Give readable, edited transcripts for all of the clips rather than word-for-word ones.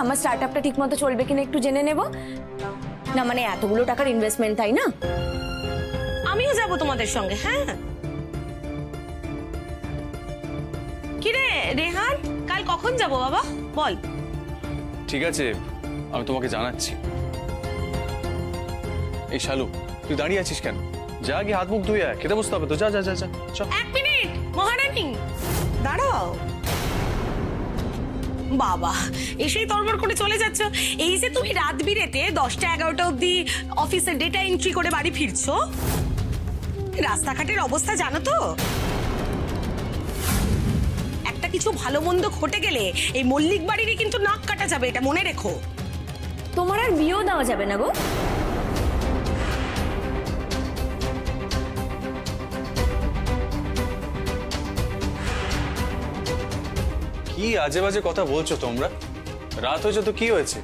আমার স্টার্টআপটা ঠিক মতো চলবে কিনা একটু জেনে নেব না, মানে এতগুলো টাকার ইনভেস্টমেন্ট, তাই না? আমিও যাব তোমাদের সঙ্গে। হ্যাঁ, কিরে রেহান, কাল কখন যাব বাবা বল? ঠিক আছে, আমি তোমাকে জানাচ্ছি। এই শালু, তুই দাঁড়িয়ে আছিস কেন? যা গিয়ে হাত মুখ ধুয়ে আয়, খেতে বসতে হবে তো। যা যা যা যা চল। 1 মিনিট মহারানী, দাঁড়াও। বাবা এসেই তরবর করে চলে যাচ্ছ। এই যে তুমি রাত বিরেতে 10টা 11টা অব্দি অফিসে ডেটা এন্ট্রি করে বাড়ি ফিরছো, রাস্তাঘাটের অবস্থা জানো তো? একটা কিছু ভালো মন্দ ঘটে গেলে এই মল্লিক বাড়িরই কিন্তু নাক কাটা যাবে, এটা মনে রেখো। তোমার আর বিয়েও দেওয়া যাবে না গো। কি আজে বাজে কথা বলছো তোমরা? রাত হয়েছে তো কি হয়েছে?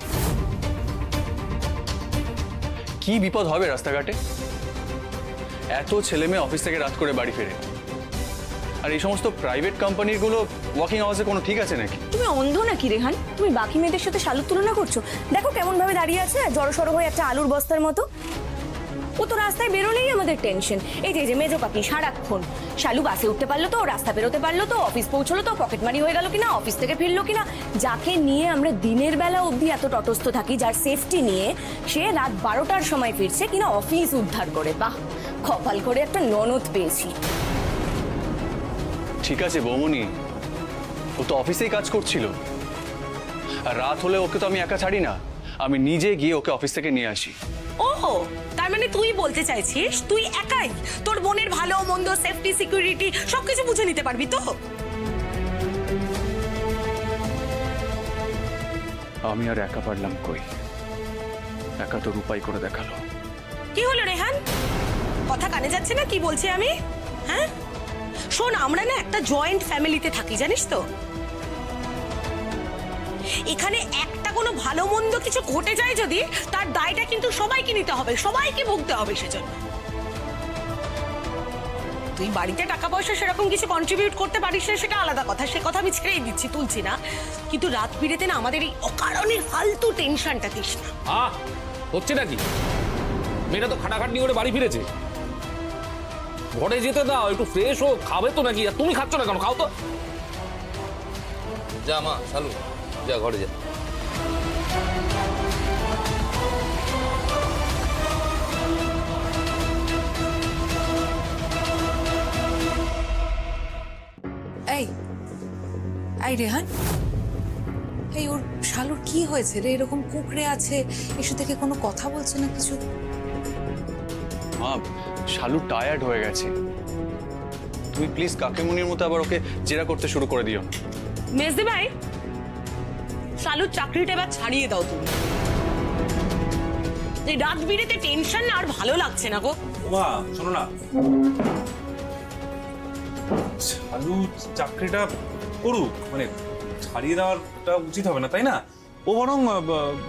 কি বিপদ হবে রাস্তাঘাটে? এত ছেলে মেয়ে অফিস থেকে রাত করে বাড়ি ফেরে, আর এই সমস্ত প্রাইভেট কোম্পানির গুলো ওয়ার্কিং আওয়ার্সে কোনো ঠিক আছে নাকি? তুমি অন্ধ নাকি রেহান? তুমি বাকি মেয়েদের সাথে শালুর তুলনা করছো? দেখো কেমন ভাবে দাঁড়িয়ে আছে, জড়সড় হয়ে একটা আলুর বস্তার মতো। ও তো রাস্তায় বেরোলেই আমাদের টেনশন। এই যে মেজো কাকি সারাক্ষণ, শালু বাসে উঠতে পারলো তো, রাস্তা বেরোতে পারলো তো, অফিস পৌঁছলো তো, পকেটমারি হয়ে গেল কিনা, অফিস থেকে ফিরলো কিনা। যাকে নিয়ে আমরা দিনের বেলা অবধি এত তটস্থ থাকি, যার সেফটি নিয়ে, সে রাত 12টার সময় ফিরছে কিনা অফিস উদ্ধার করে। বাহ, কপাল করে একটা ননদ পেয়েছি। ঠিক আছে বৌমনি, ও তো অফিসেই কাজ করছিল, আর রাত হলে ওকে তো আমি একা ছাড়ি না, আমি নিজে গিয়ে ওকে অফিস থেকে নিয়ে আসি। ও, তার মানে তুই বলতে চাইছিস তুই একাই তোর বোনের ভালো মন্দ, সেফটি, সিকিউরিটি সবকিছু বুঝে নিতে পারবি তো? আমি আর একা পারলাম কই, একা তো রূপাই করে দেখালো। কি হলো রেহান, কথা কানে যাচ্ছে না কি বলছি আমি? হ্যাঁ শোন, আমরা না একটা জয়েন্ট ফ্যামিলিতে থাকি জানিস তো। এখানে একটা কোনো ভালো মন্দ কিছু ঘটে যায় যদি, তার দায়টা কিন্তু সবাইকে নিতে হবে, সবাইকে ভুগতে হবে সেজন্য। তুই বাড়িতে টাকা পয়সা সেরকম কিছু কন্ট্রিবিউট করতে পারিস না, সেটা আলাদা কথা, সে কথা আমি ছেড়েই দিচ্ছি, তুলছি না। কিন্তু রাত বিরেতে না আমাদের এই অকারণে ফালতু টেনশনটা দিস না। হচ্ছে নাকি? মেয়েটা তো খাটাখাটনি করে বাড়ি ফিরেছে, ঘরে যেতে দাও, একটু ফ্রেশ হোক, খাবে তো নাকি? আর তুমি খাচ্ছ না কেন? খাও তো। যা মা, শালু যা ঘরে যা। এই এই রেহান, এই ওর শালুর কি হয়েছে রে? এরকম কুকড়ে আছে, এসে থেকে কোনো কথা বলছে না কিছু। মা, শালু টায়ার্ড হয়ে গেছে, তুমি প্লিজ কাকেমুনির মতো আবার ওকে জেরা করতে শুরু করে দিও না। মেজদি ভাই, শালুর চাকরিটা এবার ছাড়িয়ে দাও তুমি। এই রাত বিরেতে টেনশন না আর ভালো লাগছে না গো। মা শোনো না, শালু চাকরিটা করুক, মানে ছাড়িয়ে দেওয়াটা উচিত হবে না, তাই না? ও বরং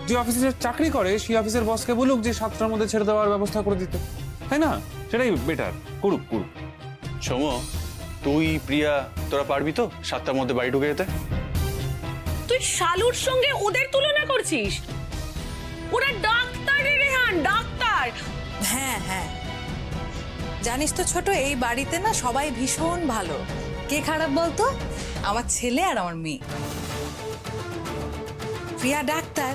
যে অফিসে চাকরি করে সেই অফিসের বসকে বলুক যে 7টার মধ্যে ছেড়ে দেওয়ার ব্যবস্থা করে দিতে, তাই না? সেটাই বেটার, করুক করুক। সোমো, তুই প্রিয়া তোরা পারবি তো 7টার মধ্যে বাড়ি ঢুকে যেতে? তুই শালুর সঙ্গে ওদের তুলনা করছিস? ওরা ডাক্তার রে রেহান, ডাক্তার। হ্যাঁ হ্যাঁ, জানিস তো ছোট, এই বাড়িতে না সবাই ভীষণ ভালো। কে খারাপ বলতো? আমার ছেলে আর আমার মেয়ে। প্রিয়া ডাক্তার,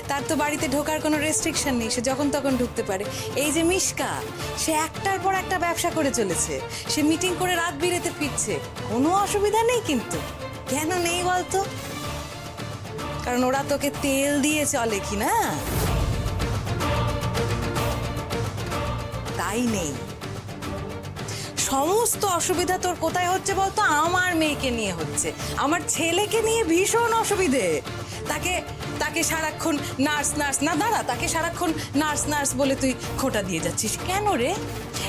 তার তো বাড়িতে ঢোকার কোনো রেস্ট্রিকশন নেই, সে যখন তখন ঢুকতে পারে। এই যে মিশকা, সে একটার পর একটা ব্যবসা করে চলেছে, সে মিটিং করে রাত বিরেতে ফিরছে, কোনো অসুবিধা নেই। কিন্তু কেন নেই বলতো? কারণ ওরা তোকে তেল দিয়ে চলে কি না, তাই নেই। সমস্ত অসুবিধা তোর কোথায় হচ্ছে বলতো? আমার মেয়েকে নিয়ে হচ্ছে, আমার ছেলেকে নিয়ে ভীষণ অসুবিধে। তাকে তাকে সারাক্ষণ নার্স নার্স, না দাঁড়া, তাকে সারাক্ষণ নার্স নার্স বলে তুই খোঁটা দিয়ে যাচ্ছিস কেন রে?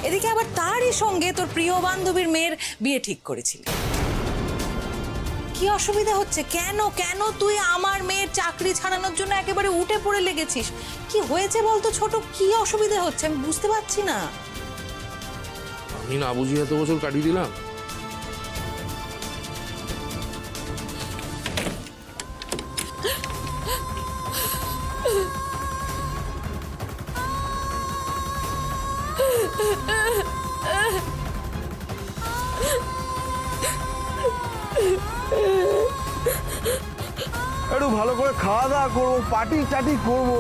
এদিকে আবার তারই সঙ্গে তোর প্রিয় বান্ধবীর মেয়ের বিয়ে ঠিক করেছিলি। কি অসুবিধা হচ্ছে? কেন কেন তুই আমার মেয়ের চাকরি ছাড়ানোর জন্য একেবারে উঠে পড়ে লেগেছিস? কি হয়েছে বলতো ছোট, কি অসুবিধা হচ্ছে আমি বুঝতে পারছি না। আমি না বুঝি এত বছর কাটিয়ে দিলাম। একটু ভালো করে খাওয়া দাওয়া করবো, পার্টি টাটি করবো।